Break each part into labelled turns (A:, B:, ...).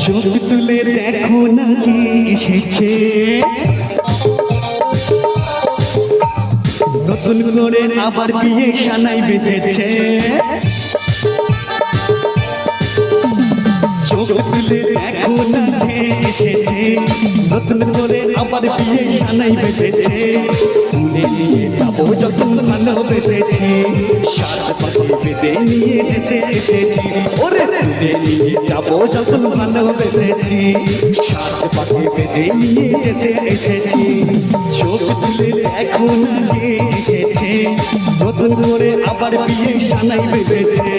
A: চোখ তুলে দেখো না কি এসেছে, নতুন করে আবার বিয়ে সানাই বেজেছে। চোখ তুলে দেখো না কে এসেছে, নতুন করে আবার বিয়ে সানাই বেজেছে। তুলে নিয়ে যাবো যখন ভালোবেসেছি, সাত পাখি বেঁধে নিয়ে যেতে এসেছি। ওরে তুলে নিয়ে যাবো যখন ভালোবেসেছি, সাত পাখি বেঁধে নিয়ে যেতে এসেছি। চোখ তুলে দেখো না কে এসেছে, নতুন করে আবার বিয়ে সানাই বেজেছে।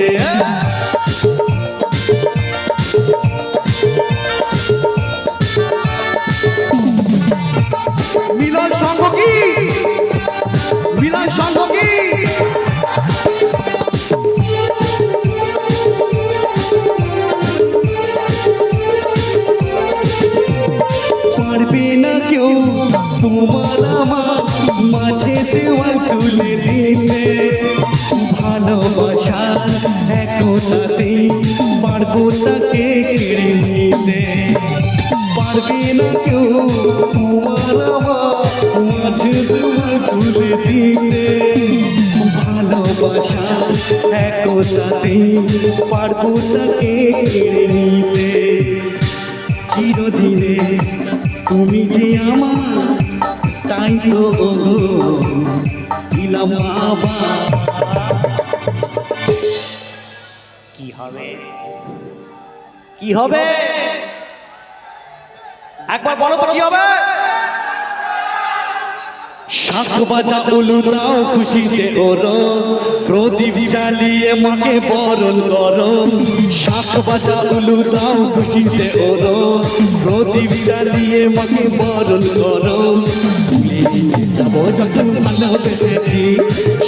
A: মিলন সঙ্গ কি, মিলন সঙ্গ কি? পারবে না কেউ তোমার আমার মাঝে দেওয়া তুলে দিতে, ভালোবাসা একতাতে পারবো তাকে কেড়ে নিতে। পারবে না কেউ তোমার আমার মাঝে দেওয়া তুলে দিতে, ভালোবাসা একতাতে পারবো তাকে কেড়ে নিতে। চিরদিনে তুমি যে আমার, তাই তো দিলাম আবার।
B: কি হবে, কি হবে একবার বলো তো, কি হবে?
A: শাঁখ বাজা উলু দাও খুশিতে ওরো, প্রদীপ জ্বালিয়ে মাকে বরণ করো। শাঁখ বাজা উলু দাও খুশিতে ওরো, প্রদীপ জ্বালিয়ে মাকে বরণ করো। তুলে নিয়ে যাবো যখন ভালোবেসেছি,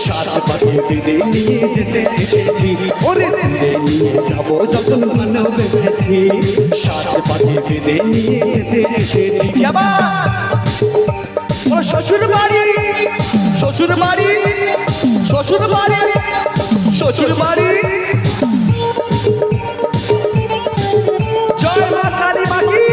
A: সাত পাখি বেঁধে নিয়ে যেতে এসেছি। ওরে তুলে নিয়ে যাবো যখন ভালোবেসেছি, সাত পাখি বেঁধে নিয়ে যেতে এসেছি।
B: শ্বশুর বাড়ি, শ্বশুর বাড়ি, শ্বশুর বাড়ি, শ্বশুর বাড়ি। জয় মা কালী মাকি।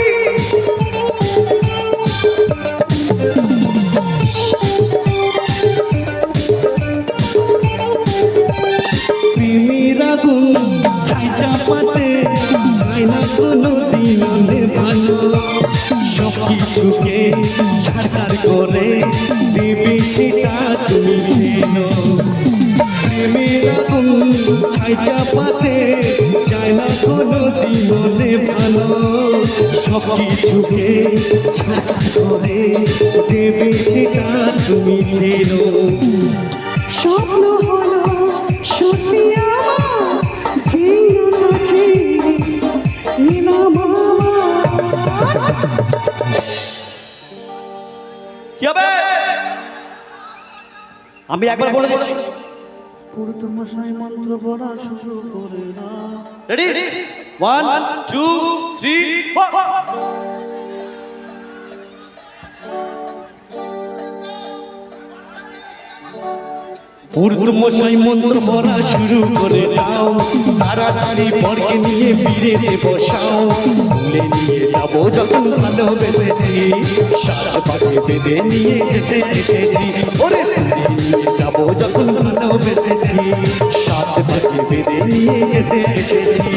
A: প্রেমের আগুন ছাই চাপাতে চাই না কোনো দিনে ভালো, সব কিছুকে ছাড় করে দেবে সেটা তুমি জেনো। প্রেমের আগুন ছাই চাপাতে চাই না কোনো দিনে ভালো, সব কিছুকে ছাড় করে দেবে সেটা তুমি জেনো। স্বপ্ন হলো সত্যি আমার, যেও না ছিলাম আমার।
B: কি হবে আমি একবার বলে দিচ্ছি।
C: মশাই মন্ত্র পড়া শুরু করে না।
B: রেডি, 1 2 3 4।
A: পুরুত মশাই মন্ত্র পড়া শুরু করে দাও, তাড়াতাড়ি বরকে নিয়ে বীরে বসাও। তুলে নিয়ে যাবো যখন ভালোবেসেছি, সাত পাখি বেঁধে নিয়ে যেতে এসেছি। ওরে তুলে নিয়ে যাবো যখন ভালোবেসেছি, সাত পাখি বেঁধে নিয়ে যেতে এসেছি।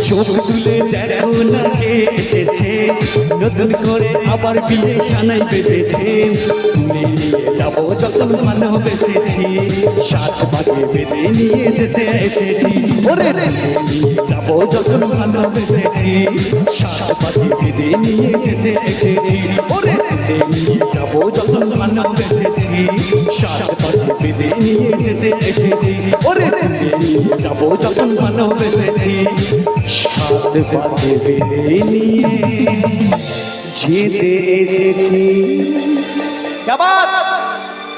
A: চোখ তুলে দেখো না কে এসেছে, নতুন করে আবার বিয়ে সানাই বেজেছে। তুলে নিয়ে যাবো যখন ভালোবেসেছি, সাত পাখি বেঁধে নিয়ে যেতে এসেছি। ওরে তুলে নিয়ে যাবো যখন ভালোবেসেছি, সাত পাখি বেঁধে নিয়ে যেতে এসেছি। ওরে তুলে নিয়ে যাবো যখন ভালোবেসেছি, সাত পাখি বেঁধে নিয়ে যেতে এসেছি। ওরে তুলে নিয়ে যাবো যখন ভালোবেসেছি, সাত পাখি বেঁধে নিয়ে যেতে এসেছি।
B: क्या बात।